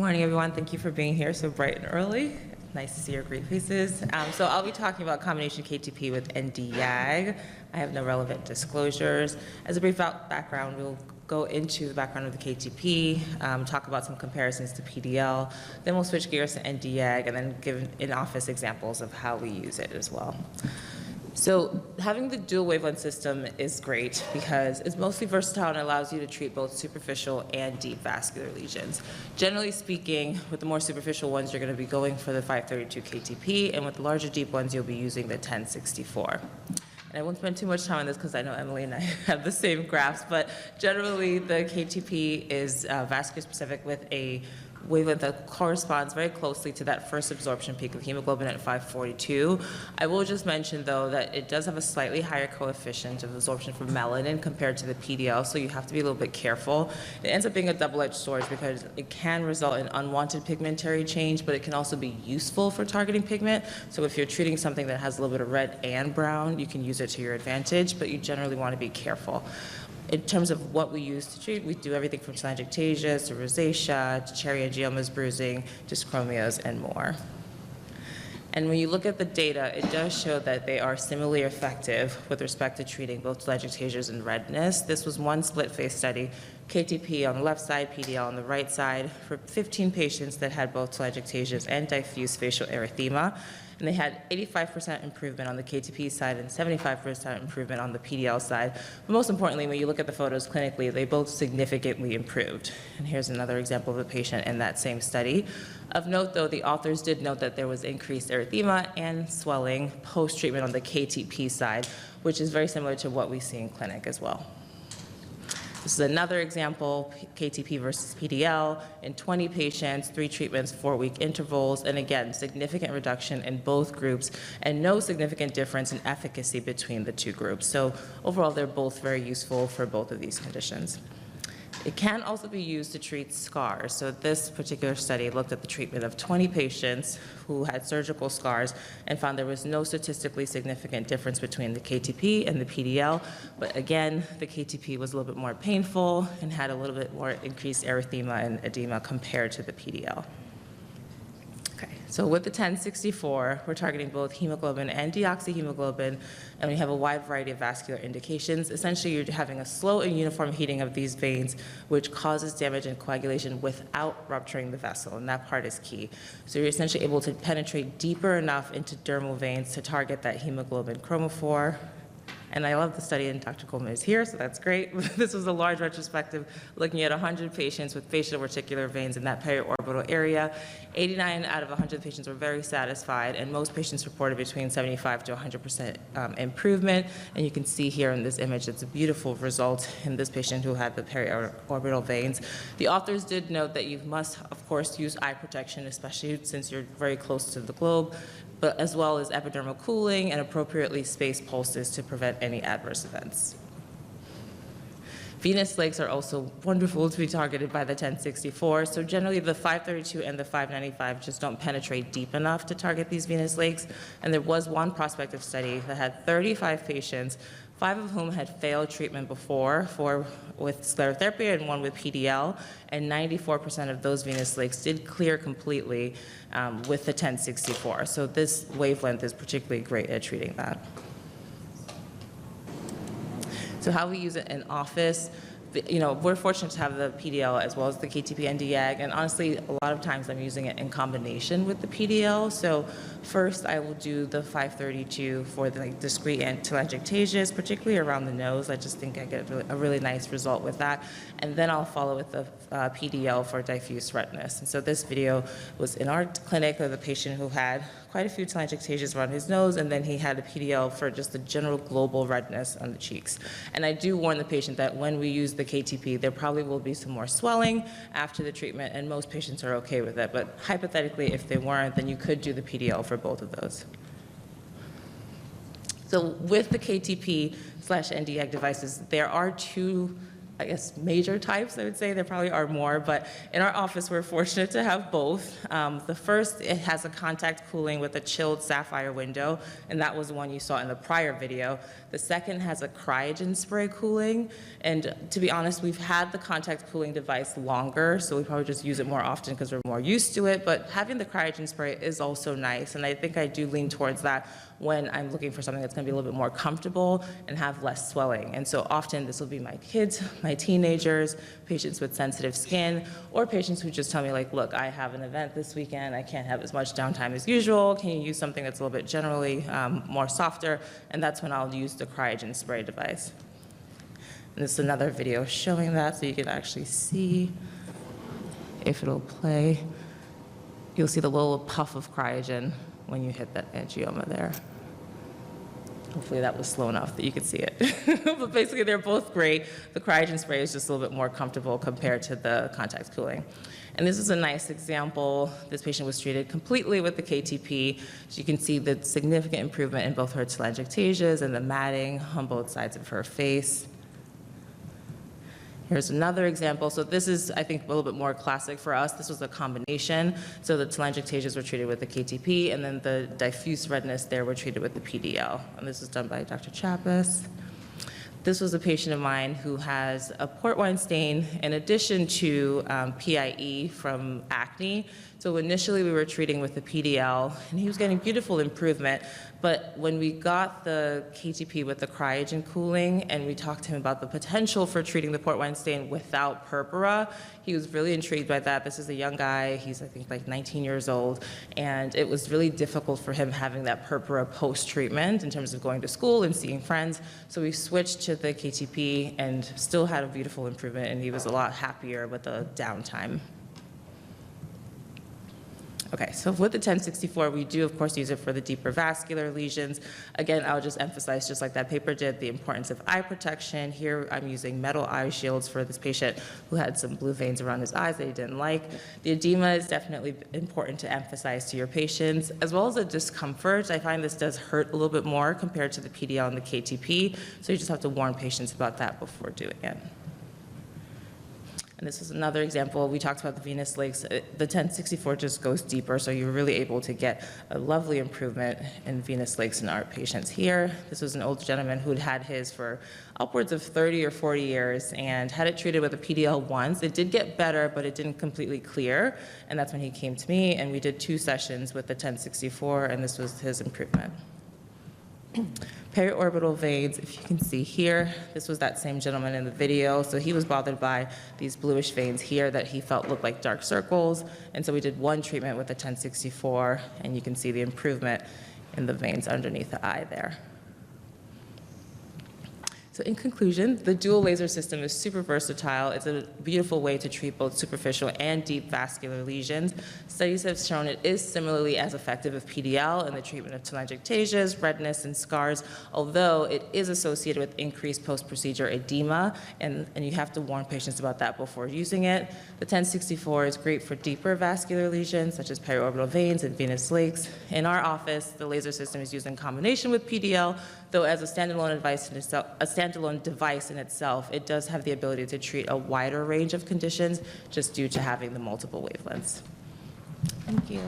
morning, everyone. Thank you for being here so bright and early. Nice to see your great faces. So I'll be talking about combination KTP with ND-YAG. I have no relevant disclosures. As a brief background, we'll go into the background of the KTP, talk about some comparisons to PDL, then we'll switch gears to ND-YAG, and then give in-office examples of how we use it as well. So having the dual wavelength system is great because it's mostly versatile and allows you to treat both superficial and deep vascular lesions. Generally speaking, with the more superficial ones, you're going to be going for the 532 KTP, and with the larger deep ones, you'll be using the 1064. And I won't spend too much time on this because I know Emily and I have the same graphs, but generally the KTP is vascular specific with a wavelength that corresponds very closely to that first absorption peak of hemoglobin at 542. I will just mention, though, that it does have a slightly higher coefficient of absorption for melanin compared to the PDL, so you have to be a little bit careful. It ends up being a double-edged sword because it can result in unwanted pigmentary change, but it can also be useful for targeting pigment. So if you're treating something that has a little bit of red and brown, you can use it to your advantage, but you generally want to be careful. In terms of what we use to treat, we do everything from telangiectasias to rosacea to cherryangiomas, bruising, dyschromias, and more. And when you look at the data, it does show that they are similarly effective with respect to treating both telangiectasias and redness. This was one split-face study, KTP on the left side, PDL on the right side, for 15 patients that had both telangiectasias and diffuse facial erythema. And they had 85% improvement on the KTP side and 75% improvement on the PDL side. But most importantly, when you look at the photos clinically, they both significantly improved. And here's another example of a patient in that same study. Of note, though, the authors did note that there was increased erythema and swelling post-treatment on the KTP side, which is very similar to what we see in clinic as well. This is another example, KTP versus PDL, in 20 patients, 3 treatments, 4-week intervals, and again, significant reduction in both groups, and no significant difference in efficacy between the two groups. So overall, they're both very useful for both of these conditions. It can also be used to treat scars. So this particular study looked at the treatment of 20 patients who had surgical scars and found there was no statistically significant difference between the KTP and the PDL. But again, the KTP was a little bit more painful and had a little bit more increased erythema and edema compared to the PDL. Okay, so with the 1064, we're targeting both hemoglobin and deoxyhemoglobin, and we have a wide variety of vascular indications. Essentially, you're having a slow and uniform heating of these veins, which causes damage and coagulation without rupturing the vessel, and that part is key. So you're essentially able to penetrate deeper enough into dermal veins to target that hemoglobin chromophore. And I love the study, and Dr. Coleman is here, so that's great. This was a large retrospective looking at 100 patients with facial reticular veins in that periorbital area. 89 out of 100 patients were very satisfied, and most patients reported between 75 to 100% improvement. And you can see here in this image, it's a beautiful result in this patient who had the periorbital veins. The authors did note that you must, of course, use eye protection, especially since you're very close to the globe, but as well as epidermal cooling and appropriately spaced pulses to prevent any adverse events. Venous lakes are also wonderful to be targeted by the 1064. So generally the 532 and the 595 just don't penetrate deep enough to target these venous lakes. And there was one prospective study that had 35 patients, 5 of whom had failed treatment before, 4 with sclerotherapy and 1 with PDL, and 94% of those venous lakes did clear completely with the 1064. So this wavelength is particularly great at treating that. So how we use it in office, we're fortunate to have the PDL as well as the KTP ND-YAG, and honestly, a lot of times I'm using it in combination with the PDL. So first, I will do the 532 for the discrete telangiectasias, particularly around the nose. I just think I get a really nice result with that. And then I'll follow with the PDL for diffuse redness. And so this video was in our clinic of a patient who had quite a few telangiectasias around his nose, and then he had a PDL for just the general global redness on the cheeks. And I do warn the patient that when we use the KTP, there probably will be some more swelling after the treatment, and most patients are okay with it. But hypothetically, if they weren't, then you could do the PDL for both of those. So with the KTP/ND-YAG devices, there are 2 I guess, major types, I would say. There probably are more, but in our office, we're fortunate to have both. The first, it has a contact cooling with a chilled sapphire window, and that was the one you saw in the prior video. The second has a cryogen spray cooling, and to be honest, we've had the contact cooling device longer, so we probably just use it more often because we're more used to it, but having the cryogen spray is also nice, and I think I do lean towards that when I'm looking for something that's going to be a little bit more comfortable and have less swelling. And so often this will be my kids, my teenagers, patients with sensitive skin, or patients who just tell me like, look, I have an event this weekend, I can't have as much downtime as usual, can you use something that's a little bit generally more softer? And that's when I'll use the cryogen spray device. And this is another video showing that, so you can actually see if it'll play. You'll see the little puff of cryogen when you hit that angioma there. Hopefully that was slow enough that you could see it. But basically they're both great. The cryogen spray is just a little bit more comfortable compared to the contact cooling. And this is a nice example. This patient was treated completely with the KTP. So you can see the significant improvement in both her telangiectasias and the matting on both sides of her face. Here's another example. So this is, I think, a little bit more classic for us. This was a combination. So the telangiectasias were treated with the KTP, and then the diffuse redness there were treated with the PDL. And this was done by Dr. Chappis. This was a patient of mine who has a port wine stain in addition to PIE from acne. So initially we were treating with the PDL, and he was getting beautiful improvement. But when we got the KTP with the cryogen cooling and we talked to him about the potential for treating the port wine stain without purpura, he was really intrigued by that. This is a young guy, he's I think like 19 years old, and it was really difficult for him having that purpura post-treatment in terms of going to school and seeing friends. So we switched to the KTP and still had a beautiful improvement, and he was a lot happier with the downtime. Okay, so with the 1064, we do, of course, use it for the deeper vascular lesions. Again, I'll just emphasize, just like that paper did, the importance of eye protection. Here, I'm using metal eye shields for this patient who had some blue veins around his eyes that he didn't like. The edema is definitely important to emphasize to your patients, as well as the discomfort. I find this does hurt a little bit more compared to the PDL and the KTP, so you just have to warn patients about that before doing it. And this is another example. We talked about the venous lakes. The 1064 just goes deeper, so you're really able to get a lovely improvement in venous lakes in our patients here. This was an older gentleman who had had his for upwards of 30 or 40 years and had it treated with a PDL once. It did get better, but it didn't completely clear. And that's when he came to me, and we did 2 sessions with the 1064, and this was his improvement. Periorbital veins, if you can see here, this was that same gentleman in the video. So he was bothered by these bluish veins here that he felt looked like dark circles. And so we did 1 treatment with the 1064, and you can see the improvement in the veins underneath the eye there. So in conclusion, the dual laser system is super versatile. It's a beautiful way to treat both superficial and deep vascular lesions. Studies have shown it is similarly as effective as PDL in the treatment of telangiectasias, redness, and scars, although it is associated with increased post-procedure edema, and you have to warn patients about that before using it. The 1064 is great for deeper vascular lesions, such as periorbital veins and venous lakes. In our office, the laser system is used in combination with PDL, though as a standalone device in itself, it does have the ability to treat a wider range of conditions just due to having the multiple wavelengths. Thank you.